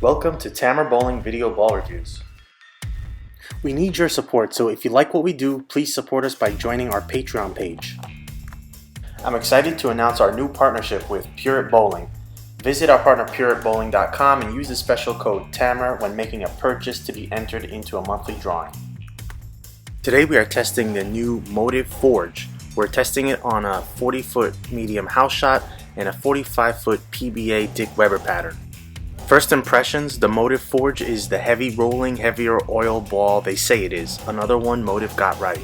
Welcome to Tamer Bowling Video Ball Reviews. We need your support, so if you like what we do, please support us by joining our Patreon page. I'm excited to announce our new partnership with Pureit Bowling. Visit our partner pureitbowling.com and use the special code TAMER when making a purchase to be entered into a monthly drawing. Today we are testing the new Motiv Forge. We're testing it on a 40-foot medium house shot and a 45-foot PBA Dick Weber pattern. First impressions, the Motiv Forge is the heavy rolling, heavier oil ball they say it is. Another one Motiv got right.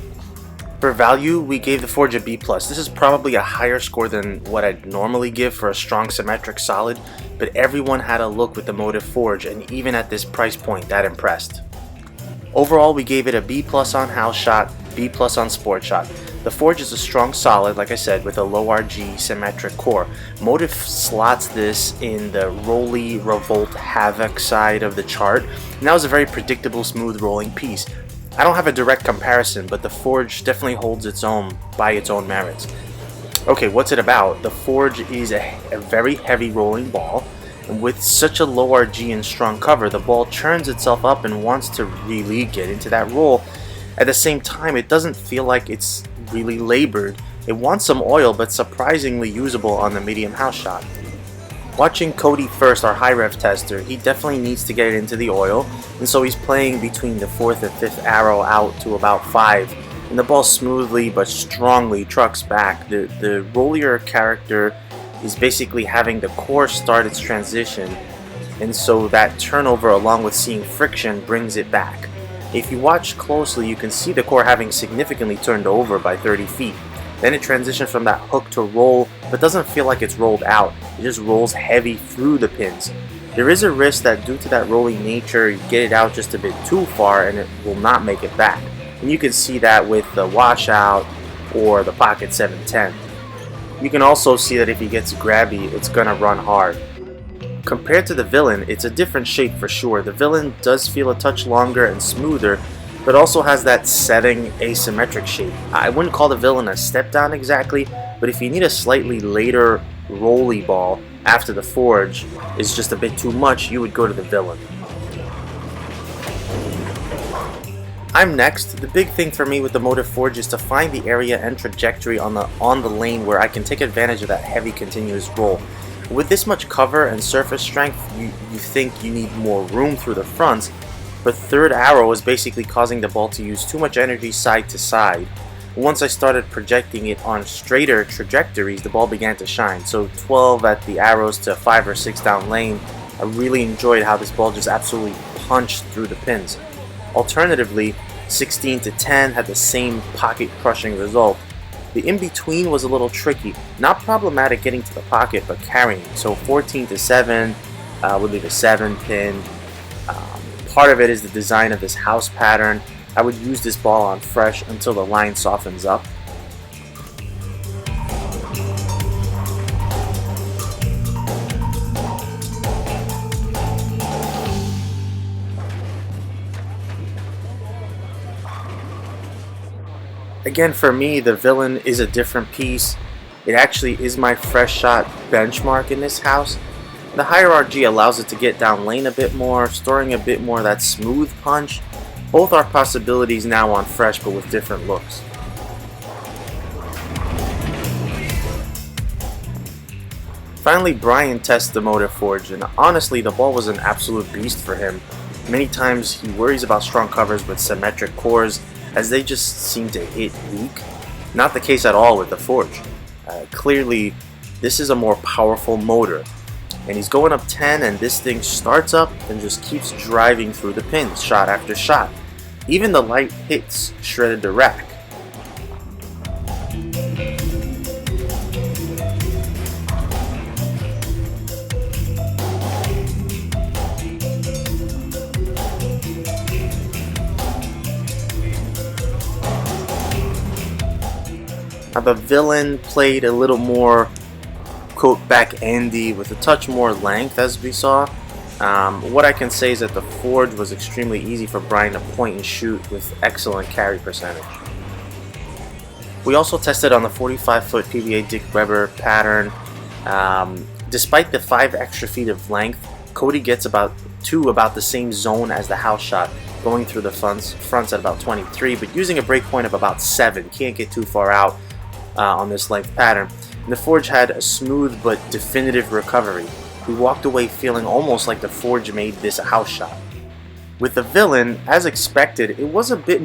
For value, we gave the Forge a B+. This is probably a higher score than what I'd normally give for a strong symmetric solid, but everyone had a look with the Motiv Forge, and even at this price point, that impressed. Overall, we gave it a B+ on house shot, B+ on sport shot. The Forge is a strong solid, like I said, with a low RG symmetric core. Motiv slots this in the Rolly, Revolt, Havoc side of the chart, and that was a very predictable, smooth rolling piece. I don't have a direct comparison, but the Forge definitely holds its own by its own merits. Okay, what's it about? The Forge is a very heavy rolling ball, and with such a low RG and strong cover, the ball churns itself up and wants to really get into that roll. At the same time, it doesn't feel like it's really labored. It wants some oil, but surprisingly usable on the medium house shot. Watching Cody first, our high rev tester, he definitely needs to get it into the oil, and so he's playing between the 4th and 5th arrow out to about 5, and the ball smoothly but strongly trucks back. The rollier character is basically having the core start its transition, and so that turnover along with seeing friction brings it back. If you watch closely, you can see the core having significantly turned over by 30 feet. Then it transitions from that hook to roll, but doesn't feel like it's rolled out. It just rolls heavy through the pins. There is a risk that due to that rolling nature, you get it out just a bit too far and it will not make it back. And you can see that with the washout or the pocket 710. You can also see that if he gets grabby, it's gonna run hard. Compared to the Villain, it's a different shape for sure. The Villain does feel a touch longer and smoother, but also has that setting asymmetric shape. I wouldn't call the Villain a step down exactly, but if you need a slightly later rolly ball after the Forge is just a bit too much, you would go to the Villain. I'm next. The big thing for me with the Motiv Forge is to find the area and trajectory on the lane where I can take advantage of that heavy continuous roll. With this much cover and surface strength, you think you need more room through the fronts, but third arrow is basically causing the ball to use too much energy side to side. Once I started projecting it on straighter trajectories, the ball began to shine. So 12 at the arrows to 5 or 6 down lane, I really enjoyed how this ball just absolutely punched through the pins. Alternatively, 16 to 10 had the same pocket crushing result. The in-between was a little tricky, not problematic getting to the pocket, but carrying. So 14 to 7 would leave a 7 pin. Part of it is the design of this house pattern. I would use this ball on fresh until the line softens up. Again, for me, the Villain is a different piece. It actually is my fresh shot benchmark in this house. The higher RG allows it to get down lane a bit more, storing a bit more of that smooth punch. Both are possibilities now on fresh, but with different looks. Finally, Bryan tests the Motiv Forge, and honestly, the ball was an absolute beast for him. Many times he worries about strong covers with symmetric cores, as they just seem to hit weak. Not the case at all with the Forge. Clearly, this is a more powerful motor. And he's going up 10, and this thing starts up and just keeps driving through the pins, shot after shot. Even the light hits shredded the rack. Now the Villain played a little more quote back-endy with a touch more length, as we saw. What I can say is that the Forge was extremely easy for Bryan to point and shoot with excellent carry percentage. We also tested on the 45-foot PBA Dick Weber pattern. Despite the 5 extra feet of length, Cody gets about the same zone as the house shot, going through the fronts at about 23, but using a break point of about 7. Can't get too far out on this length pattern. And the Forge had a smooth but definitive recovery. We walked away feeling almost like the Forge made this a house shot. With the Villain, as expected, it was a bit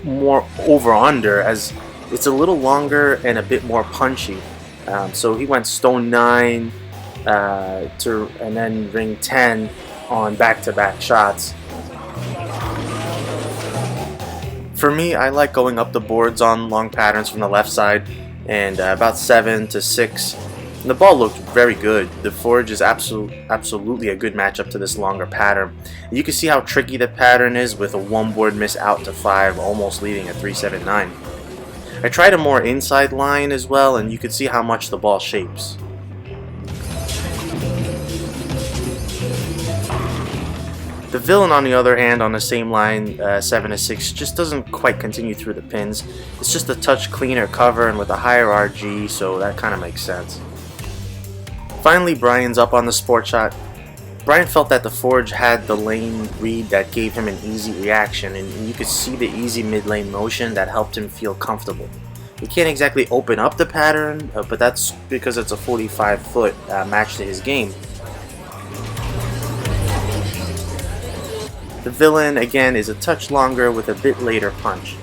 more over-under, as it's a little longer and a bit more punchy. So he went stone 9 and then ring 10 on back-to-back shots. For me, I like going up the boards on long patterns from the left side, and about 7 to 6. And the ball looked very good. The Forge is absolutely a good matchup to this longer pattern. And you can see how tricky the pattern is with a 1 board miss out to 5, almost leading at 3-7-9. I tried a more inside line as well, and you can see how much the ball shapes. The Villain, on the other hand, on the same line, 7-6, just doesn't quite continue through the pins. It's just a touch cleaner cover and with a higher RG, so that kind of makes sense. Finally, Bryan's up on the sport shot. Bryan felt that the Forge had the lane read that gave him an easy reaction, and you could see the easy mid-lane motion that helped him feel comfortable. He can't exactly open up the pattern, but that's because it's a 45-foot match to his game. The Villain, again, is a touch longer with a bit later punch.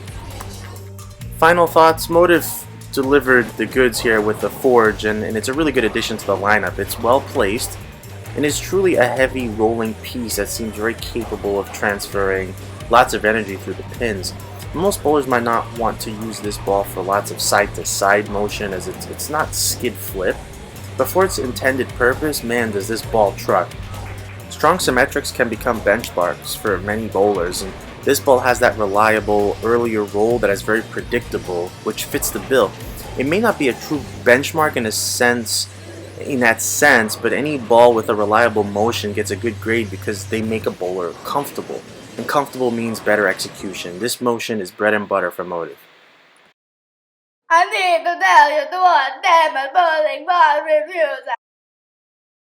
Final thoughts: Motiv delivered the goods here with the Forge, and it's a really good addition to the lineup. It's well placed, and is truly a heavy rolling piece that seems very capable of transferring lots of energy through the pins. Most bowlers might not want to use this ball for lots of side-to-side motion, as it's not skid flip, but for its intended purpose, man, does this ball truck. Strong symmetrics can become benchmarks for many bowlers, and this ball has that reliable earlier roll that is very predictable, which fits the bill. It may not be a true benchmark in that sense, but any ball with a reliable motion gets a good grade because they make a bowler comfortable, and comfortable means better execution. This motion is bread and butter for Motiv. I need to tell you the one Tamer Bowling Ball reviews.